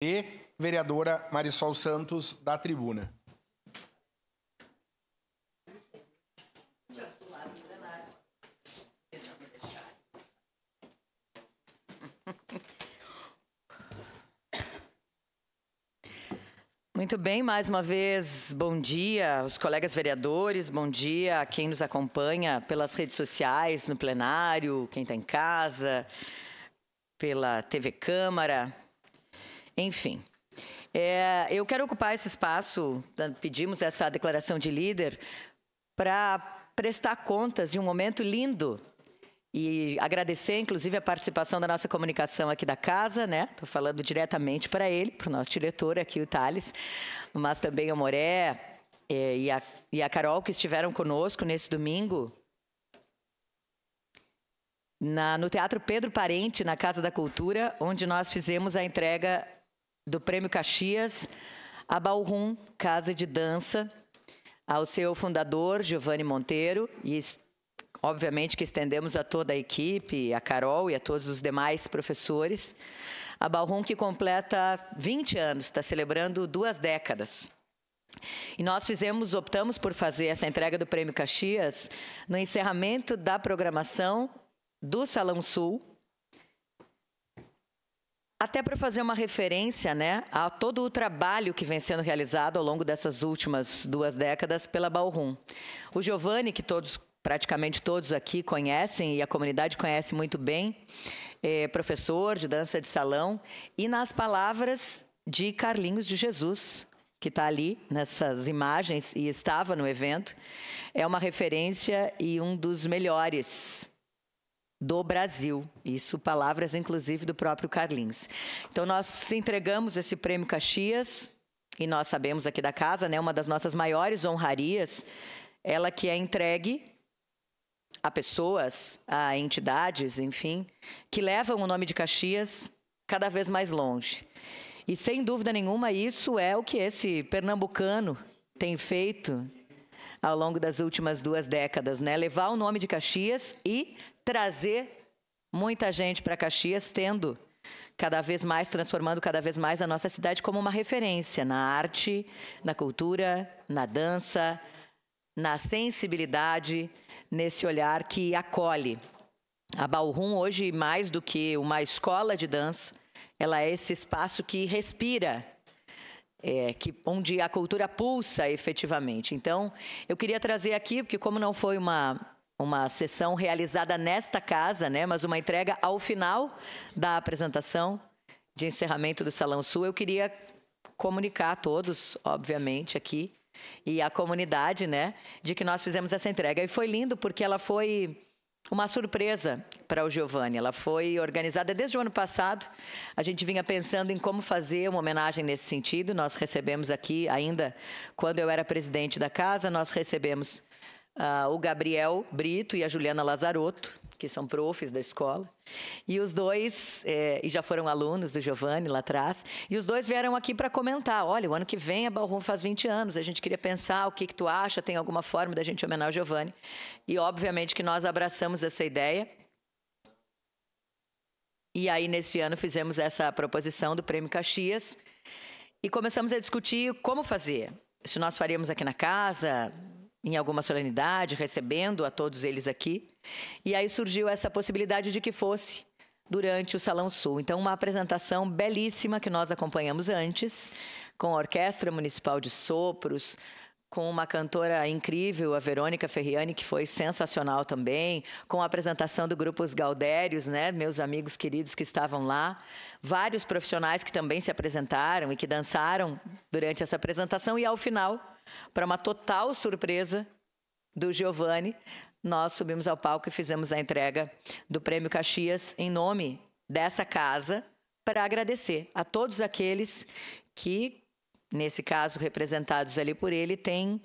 E vereadora Marisol Santos, da tribuna. Muito bem, mais uma vez, bom dia aos colegas vereadores, bom dia a quem nos acompanha pelas redes sociais, no plenário, quem está em casa, pela TV Câmara, enfim. Eu quero ocupar esse espaço, pedimos essa declaração de líder, para prestar contas de um momento lindo e agradecer, inclusive, a participação da nossa comunicação aqui da casa, né? Estou falando diretamente para ele, para o nosso diretor aqui, o Thales, mas também o Moré e a Carol, que estiveram conosco nesse domingo, no Teatro Pedro Parente, na Casa da Cultura, onde nós fizemos a entrega do Prêmio Caxias à Ballroom Casa de Dança, ao seu fundador, Giovanni Monteiro, e obviamente que estendemos a toda a equipe, a Carol e a todos os demais professores. A Ballroom, que completa 20 anos, está celebrando 2 décadas. E nós optamos por fazer essa entrega do Prêmio Caxias no encerramento da programação do Salão Sul, até para fazer uma referência, né, a todo o trabalho que vem sendo realizado ao longo dessas últimas 2 décadas pela Ballroom. O Giovanni, que praticamente todos aqui conhecem e a comunidade conhece muito bem, professor de dança de salão, e nas palavras de Carlinhos de Jesus, que está ali nessas imagens e estava no evento, é uma referência e um dos melhores do Brasil. Isso, palavras, inclusive, do próprio Carlinhos. Então, nós entregamos esse Prêmio Caxias, e nós sabemos aqui da casa, né, uma das nossas maiores honrarias, ela que é entregue a pessoas, a entidades, enfim, que levam o nome de Caxias cada vez mais longe. E, sem dúvida nenhuma, isso é o que esse pernambucano tem feito ao longo das últimas 2 décadas, né? Levar o nome de Caxias e trazer muita gente para Caxias, transformando cada vez mais a nossa cidade como uma referência na arte, na cultura, na dança, na sensibilidade, nesse olhar que acolhe. A Ballroom, hoje, mais do que uma escola de dança, ela é esse espaço que respira, onde a cultura pulsa efetivamente. Então, eu queria trazer aqui, porque como não foi uma sessão realizada nesta casa, né, mas uma entrega ao final da apresentação de encerramento do Salão Sul, eu queria comunicar a todos, obviamente, aqui, e a comunidade, né, de que nós fizemos essa entrega. E foi lindo porque ela foi uma surpresa para o Giovanni. Ela foi organizada desde o ano passado. A gente vinha pensando em como fazer uma homenagem nesse sentido. Nós recebemos aqui, ainda quando eu era presidente da casa, nós recebemos o Gabriel Brito e a Juliana Lazarotto, que são profs da escola, e os dois, e já foram alunos do Giovanni lá atrás, e os dois vieram aqui para comentar, olha, o ano que vem a Ballroom faz 20 anos, a gente queria pensar o que tu acha, tem alguma forma da gente homenagear o Giovanni, e obviamente que nós abraçamos essa ideia, e aí nesse ano fizemos essa proposição do Prêmio Caxias, e começamos a discutir como fazer, se nós faríamos aqui na casa, em alguma solenidade, recebendo a todos eles aqui. E aí surgiu essa possibilidade de que fosse durante o Salão Sul. Então, uma apresentação belíssima que nós acompanhamos antes, com a Orquestra Municipal de Sopros, com uma cantora incrível, a Verônica Ferriani, que foi sensacional também, com a apresentação do grupo Os Gaudérios, né, meus amigos queridos que estavam lá, vários profissionais que também se apresentaram e que dançaram durante essa apresentação, e ao final, para uma total surpresa do Giovanni, nós subimos ao palco e fizemos a entrega do Prêmio Caxias em nome dessa casa, para agradecer a todos aqueles que, nesse caso, representados ali por ele, têm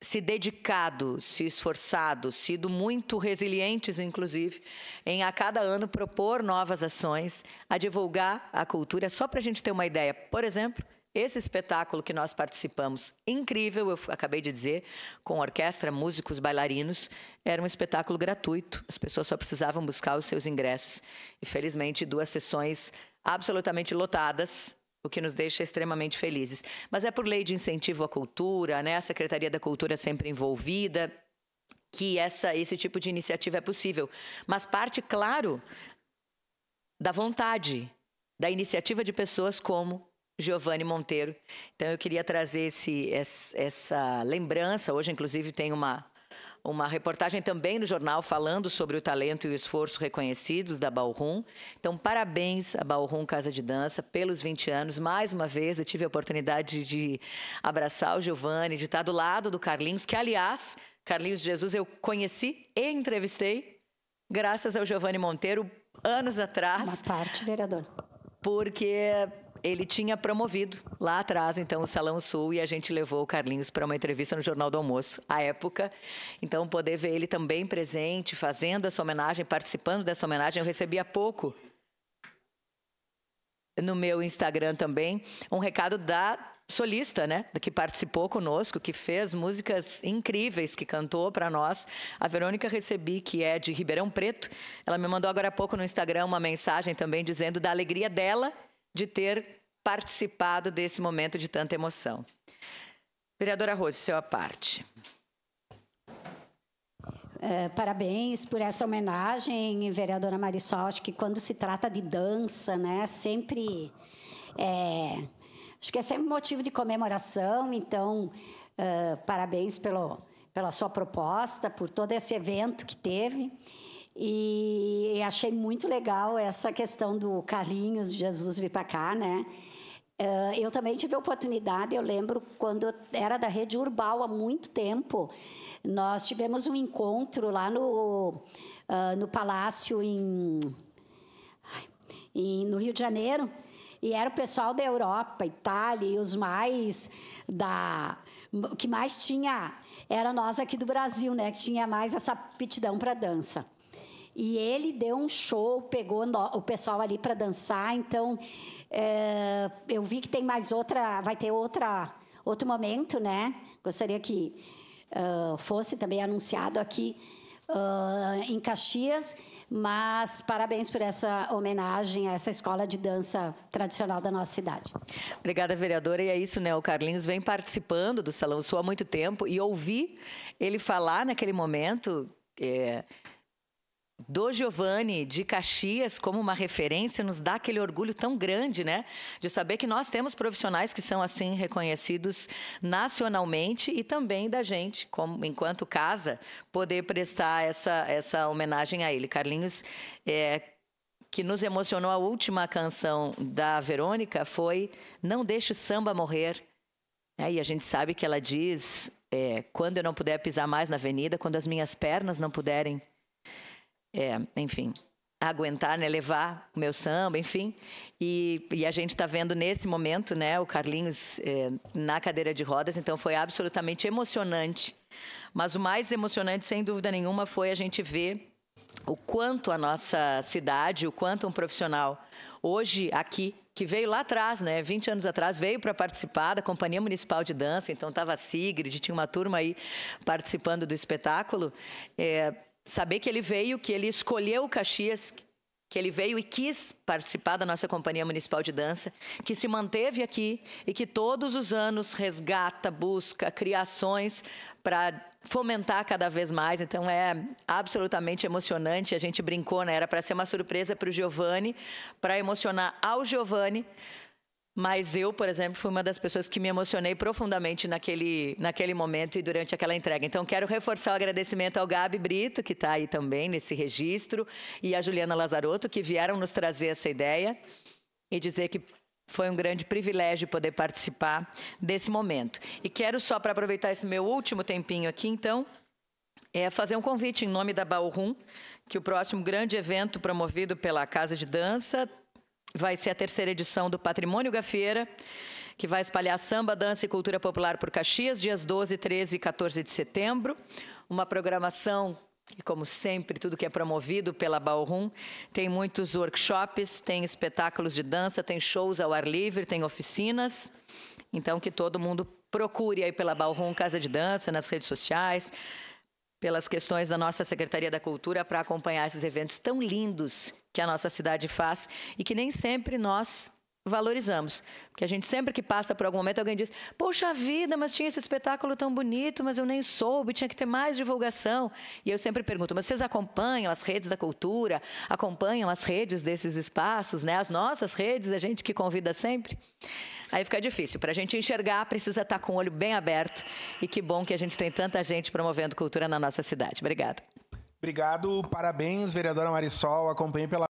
se dedicado, se esforçado, sido muito resilientes, inclusive, em a cada ano propor novas ações, a divulgar a cultura. Só para a gente ter uma ideia, por exemplo, esse espetáculo que nós participamos, incrível, eu acabei de dizer, com orquestra, músicos, bailarinos, era um espetáculo gratuito. As pessoas só precisavam buscar os seus ingressos. E, felizmente, 2 sessões absolutamente lotadas, o que nos deixa extremamente felizes. Mas é por lei de incentivo à cultura, né? A Secretaria da Cultura sempre envolvida, que esse tipo de iniciativa é possível. Mas parte, claro, da vontade, da iniciativa de pessoas como Giovanni Monteiro. Então, eu queria trazer essa lembrança. Hoje, inclusive, tem uma reportagem também no jornal falando sobre o talento e o esforço reconhecidos da Ballroom. Então, parabéns à Ballroom Casa de Dança pelos 20 anos. Mais uma vez, eu tive a oportunidade de abraçar o Giovanni, de estar do lado do Carlinhos, que, aliás, Carlinhos de Jesus eu conheci e entrevistei graças ao Giovanni Monteiro anos atrás. Uma parte, vereador. Porque ele tinha promovido lá atrás, então, o Salão Sul, e a gente levou o Carlinhos para uma entrevista no Jornal do Almoço, à época. Então, poder ver ele também presente, fazendo essa homenagem, participando dessa homenagem. Eu recebi há pouco, no meu Instagram também, um recado da solista, né, que participou conosco, que fez músicas incríveis, que cantou para nós. A Verônica Recebi, que é de Ribeirão Preto, ela me mandou agora há pouco no Instagram uma mensagem também dizendo da alegria dela de ter participado desse momento de tanta emoção. Vereadora Rose, seu à parte. Parabéns por essa homenagem, vereadora Marisol. Acho que quando se trata de dança, né, sempre acho que é sempre motivo de comemoração. Então, parabéns pela sua proposta, por todo esse evento que teve. E achei muito legal essa questão do Carlinhos de Jesus vir para cá, né? Eu também tive a oportunidade, eu lembro quando era da Rede Urbal há muito tempo, nós tivemos um encontro lá no Palácio no Rio de Janeiro, e era o pessoal da Europa, Itália, e os mais o que mais tinha era nós aqui do Brasil, né? Que tinha mais essa aptidão para dança. E ele deu um show, pegou o pessoal ali para dançar. Então, eu vi que tem vai ter outro momento, né? Gostaria que fosse também anunciado aqui em Caxias. Mas parabéns por essa homenagem a essa escola de dança tradicional da nossa cidade. Obrigada, vereadora. E é isso, né? O Carlinhos vem participando do Salão Sul há muito tempo, e ouvir ele falar naquele momento do Giovanni de Caxias como uma referência nos dá aquele orgulho tão grande, né? De saber que nós temos profissionais que são assim reconhecidos nacionalmente, e também da gente, como enquanto casa, poder prestar essa homenagem a ele. Carlinhos, que nos emocionou, a última canção da Verônica foi Não Deixe o Samba Morrer. E a gente sabe que ela diz, quando eu não puder pisar mais na avenida, quando as minhas pernas não puderem enfim, aguentar, né, levar o meu samba, enfim. E a gente está vendo nesse momento, né, o Carlinhos na cadeira de rodas, então foi absolutamente emocionante. Mas o mais emocionante, sem dúvida nenhuma, foi a gente ver o quanto a nossa cidade, o quanto um profissional hoje aqui, que veio lá atrás, né, 20 anos atrás, veio para participar da Companhia Municipal de Dança, então estava a Sigrid, tinha uma turma aí participando do espetáculo, saber que ele veio, que ele escolheu Caxias, que ele veio e quis participar da nossa Companhia Municipal de Dança, que se manteve aqui e que todos os anos resgata, busca criações para fomentar cada vez mais. Então, é absolutamente emocionante. A gente brincou, né? Era para ser uma surpresa para o Giovanni, para emocionar ao Giovanni. Mas eu, por exemplo, fui uma das pessoas que me emocionei profundamente naquele momento e durante aquela entrega. Então, quero reforçar o agradecimento ao Gabi Brito, que está aí também nesse registro, e a Juliana Lazarotto, que vieram nos trazer essa ideia, e dizer que foi um grande privilégio poder participar desse momento. E quero só, para aproveitar esse meu último tempinho aqui, então, fazer um convite em nome da Ballroom, que o próximo grande evento promovido pela Casa de Dança vai ser a 3ª edição do Patrimônio Gafieira, que vai espalhar samba, dança e cultura popular por Caxias, dias 12, 13 e 14 de setembro. Uma programação que, como sempre, tudo que é promovido pela Ballroom, tem muitos workshops, tem espetáculos de dança, tem shows ao ar livre, tem oficinas. Então, que todo mundo procure aí pela Ballroom Casa de Dança, nas redes sociais, pelas questões da nossa Secretaria da Cultura, para acompanhar esses eventos tão lindos que a nossa cidade faz e que nem sempre nós valorizamos. Porque a gente sempre que passa por algum momento, alguém diz, poxa vida, mas tinha esse espetáculo tão bonito, mas eu nem soube, tinha que ter mais divulgação. E eu sempre pergunto, mas vocês acompanham as redes da cultura, acompanham as redes desses espaços, né? As nossas redes, a gente que convida sempre? Aí fica difícil. Para a gente enxergar, precisa estar com o olho bem aberto. E que bom que a gente tem tanta gente promovendo cultura na nossa cidade. Obrigada. Obrigado, parabéns, vereadora Marisol. Acompanhe pela